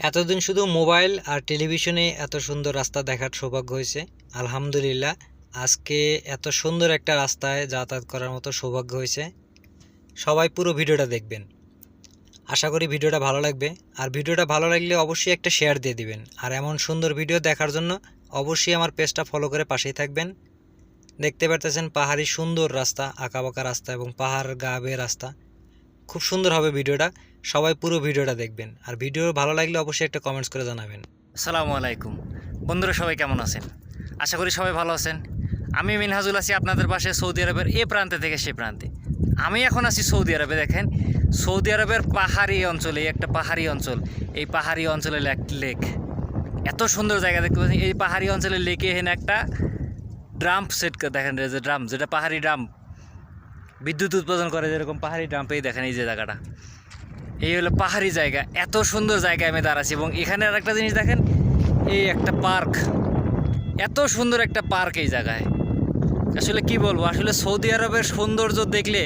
এতদিন শুধু মোবাইল আর টেলিভিশনে এত সুন্দর রাস্তা দেখার সৌভাগ্য হয়েছে। আলহামদুলিল্লাহ, আজকে এত সুন্দর একটা রাস্তায় যাতায়াত করার মতো সৌভাগ্য হয়েছে। সবাই পুরো ভিডিওটা দেখবেন, আশা করি ভিডিওটা ভালো লাগবে। আর ভিডিওটা ভালো লাগলে অবশ্যই একটা শেয়ার দিয়ে দিবেন। আর এমন সুন্দর ভিডিও দেখার জন্য অবশ্যই আমার পেজটা ফলো করে পাশেই থাকবেন। দেখতে পারতেছেন পাহাড়ি সুন্দর রাস্তা, আঁকাবাঁকা রাস্তা এবং পাহাড় গা বেয়ে রাস্তা। খুব সুন্দর হবে ভিডিওটা, সবাই পুরো ভিডিওটা দেখবেন। আর ভিডিও ভালো লাগলে অবশ্যই একটা কমেন্টস করে জানাবেন। আসসালামু আলাইকুম বন্ধুরা, সবাই কেমন আছেন? আশা করি সবাই ভালো আছেন। আমি মিনহাজুল আছি আপনাদের পাশে, সৌদি আরবের এ প্রান্তে থেকে সে প্রান্তে। আমি এখন আছি সৌদি আরবে। দেখেন, সৌদি আরবের পাহাড়ি অঞ্চলে, একটা পাহাড়ি অঞ্চল, এই পাহাড়ি অঞ্চলের একটা লেক, এত সুন্দর জায়গা দেখতে পাচ্ছেন। এই পাহাড়ি অঞ্চলের লেকে এখানে একটা ড্রাম সেট করে দেখেন, যে ড্রাম, যেটা পাহাড়ি ড্রাম বিদ্যুৎ উৎপাদন করে, যেরকম পাহাড়ি ড্রামপেই দেখেন এই যে জায়গাটা। এই হলো পাহাড়ি জায়গা, এত সুন্দর জায়গায় আমি দাঁড়াচ্ছি। এবং এখানে আর একটা জিনিস দেখেন, এই একটা পার্ক, এত সুন্দর একটা পার্ক এই জায়গায়। আসলে কি বলবো, আসলে সৌদি আরবের সৌন্দর্য দেখলে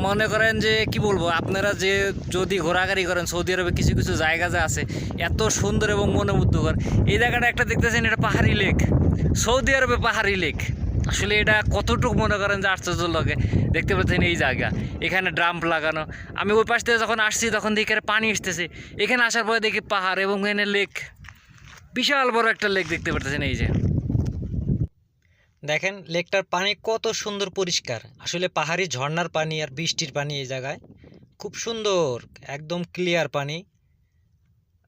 মনে করেন যে কি বলবো, আপনারা যে যদি ঘোরাঘুরি করেন সৌদি আরবে কিছু কিছু জায়গা যা আছে এত সুন্দর এবং মনোমুগ্ধকর। এই জায়গাটা একটা দেখতেছেন, এটা পাহাড়ি লেক, সৌদি আরবে পাহাড়ি লেক। আসলে এটা কতটুকু মনে করেন যে আশ্চর্য লাগে। দেখতে পাচ্ছেন এই জায়গা, এখানে ড্রাম লাগানো। আমি ওই পাশ থেকে যখন আসছি তখন দেখি পানি আসতেছে, এখানে আসার পরে দেখি পাহাড় এবং এখানে লেক, বিশাল বড় একটা লেক দেখতে পাচ্ছেন এই যে। দেখেন লেকটার পানি কত সুন্দর পরিষ্কার, আসলে পাহাড়ি ঝর্ণার পানি আর বৃষ্টির পানি এই জায়গায় খুব সুন্দর, একদম ক্লিয়ার পানি।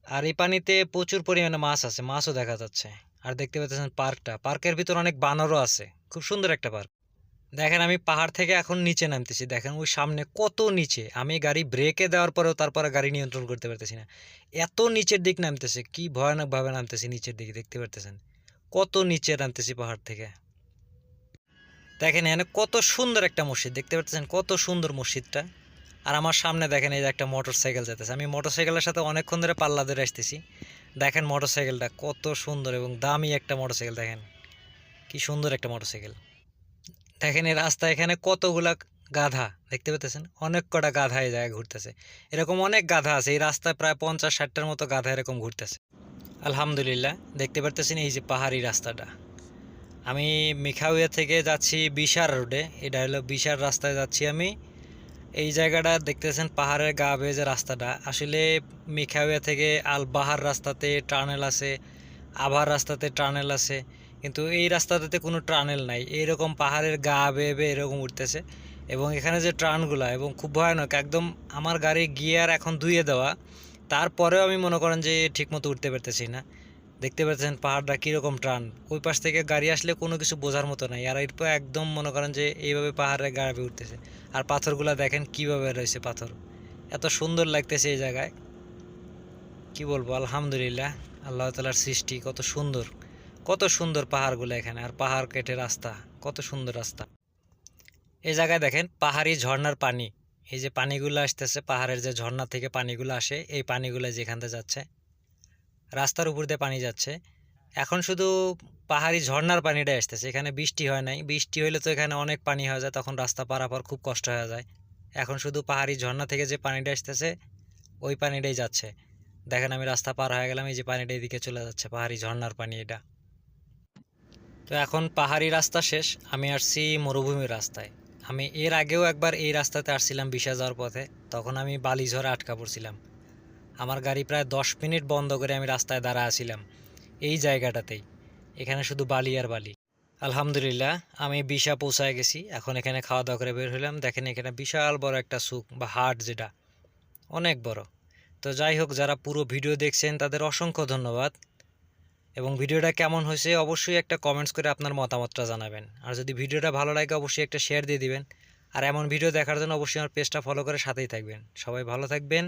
আর এই পানিতে প্রচুর পরিমাণে মাছ আছে, মাছও দেখা যাচ্ছে। আর দেখতে পাচ্ছেন পার্কটা, পার্কের ভিতর অনেক বানরও আছে, খুব সুন্দর একটা পার্ক। দেখেন আমি পাহাড় থেকে এখন নিচে নামতেছি, দেখেন ওই সামনে কত নিচে, আমি গাড়ি ব্রেকে দেওয়ার পরেও তারপরে গাড়ি নিয়ন্ত্রণ করতে পারতেছি না, এত নিচের দিক নামতেছে, কি ভয়ানকভাবে নামতেছি নিচের দিকে। দেখতে পারতেছেন কত নিচে নামতেছি পাহাড় থেকে। দেখেন এখানে কত সুন্দর একটা মসজিদ, দেখতে পাচ্ছেন কত সুন্দর মসজিদটা। আর আমার সামনে দেখেন এই যে একটা মোটর সাইকেল যেতেছে, আমি মোটর সাইকেলের সাথে অনেকক্ষণ ধরে পাল্লা ধরে আসতেছি। দেখেন মোটর সাইকেলটা কত সুন্দর এবং দামি একটা মোটর সাইকেল, দেখেন কি সুন্দর একটা মোটর সাইকেল। দেখেন এই রাস্তা, এখানে কতগুলা গাধা দেখতে পেতেছেন, অনেক কটা গাধা এই জায়গায় ঘুরতেছে। এরকম অনেক গাধা আছে এই রাস্তায়, প্রায় 50-60টার মতো গাধা এরকম ঘুরতেছে। আলহামদুলিল্লাহ, দেখতে পারতেছেন এই যে পাহাড়ি রাস্তাটা। আমি মিখাউইয়া থেকে যাচ্ছি বিশার রোডে, এটা হলো বিশার রাস্তায় যাচ্ছি আমি। এই জায়গাটা দেখতেছেন পাহাড়ের গা বেয়ে যে রাস্তাটা, আসলে মিখাউইয়া থেকে আল বাহার রাস্তাতে টানেল আছে, আভার রাস্তাতে টানেল আছে, কিন্তু এই রাস্তাটাতে কোনো টানেল নাই। এইরকম পাহাড়ের গা বেয়ে বেয়ে এরকম উঠতেছে। এবং এখানে যে ট্রানগুলা এবং খুব ভয়ানক, একদম আমার গাড়ি গিয়ার এখন ধুয়ে দেওয়া, তারপরেও আমি মনে করেন যে ঠিকমতো উঠতে পারতেছি না। দেখতে পাচ্ছেন পাহাড়টা কীরকম টান, ওই পাশ থেকে গাড়ি আসলে কোনো কিছু বোঝার মতো নাই। আর এরপর একদম মনে করেন যে এইভাবে পাহাড়ের গা বেয়ে উঠতেছে। আর পাথরগুলো দেখেন কীভাবে রয়েছে, পাথর এত সুন্দর লাগতেছে এই জায়গায়, কি বলবো। আলহামদুলিল্লাহ, আল্লাহ তাআলার সৃষ্টি কত সুন্দর, কত সুন্দর পাহাড়গুলো এখানে। আর পাহাড় কেটে রাস্তা, কত সুন্দর রাস্তা। এই জায়গায় দেখেন পাহাড়ি ঝর্ণার পানি, এই যে পানিগুলো আসতেছে পাহাড়ের যে ঝর্ণা থেকে পানিগুলো আসে, এই পানিগুলো যেখান থেকে যাচ্ছে, রাস্তার উপর দিয়ে পানি যাচ্ছে। এখন শুধু পাহাড়ি ঝর্ণার পানিটাই আসতেছে, এখানে বৃষ্টি হয় নাই। বৃষ্টি হইলে তো এখানে অনেক পানি হয়ে যায়, তখন রাস্তা পারাপার খুব কষ্ট হয়ে যায়। এখন শুধু পাহাড়ি ঝর্ণা থেকে যে পানিটা আসতেছে ওই পানিটাই যাচ্ছে। দেখেন আমি রাস্তা পার হয়ে গেলাম, এই যে পানিটা এদিকে চলে যাচ্ছে, পাহাড়ি ঝর্ণার পানি এটা। তো এখন পাহাড়ি রাস্তা শেষ, আমি আসছি মরুভূমির রাস্তায়। আমি এর আগেও একবার এই রাস্তাতে আসছিলাম বিশা যাওয়ার পথে, তখন আমি বালিঝড়ে আটকা পড়ছিলাম। আমার গাড়ি প্রায় 10 মিনিট বন্ধ করে আমি রাস্তায় দাঁড়া আছিলাম এই জায়গাটাতেই, এখানে শুধু বালি আর বালি। আলহামদুলিল্লাহ, আমি বিশা পৌঁছায় গেছি, এখন এখানে খাওয়া দাওয়া করে বের হলাম। দেখেন এখানে বিশাল বড় একটা সুক বা হাট, যেটা অনেক বড়। তো যাই হোক, যারা পুরো ভিডিও দেখছেন তাদের অসংখ্য ধন্যবাদ। এবং ভিডিওটা কেমন হয়েছে অবশ্যই একটা কমেন্টস করে আপনার মতামতটা জানাবেন। আর যদি ভিডিওটা ভালো লাগে অবশ্যই একটা শেয়ার দিয়ে দিবেন। আর এমন ভিডিও দেখার জন্য অবশ্যই আমার পেজটা ফলো করে সাথেই থাকবেন। সবাই ভালো থাকবেন।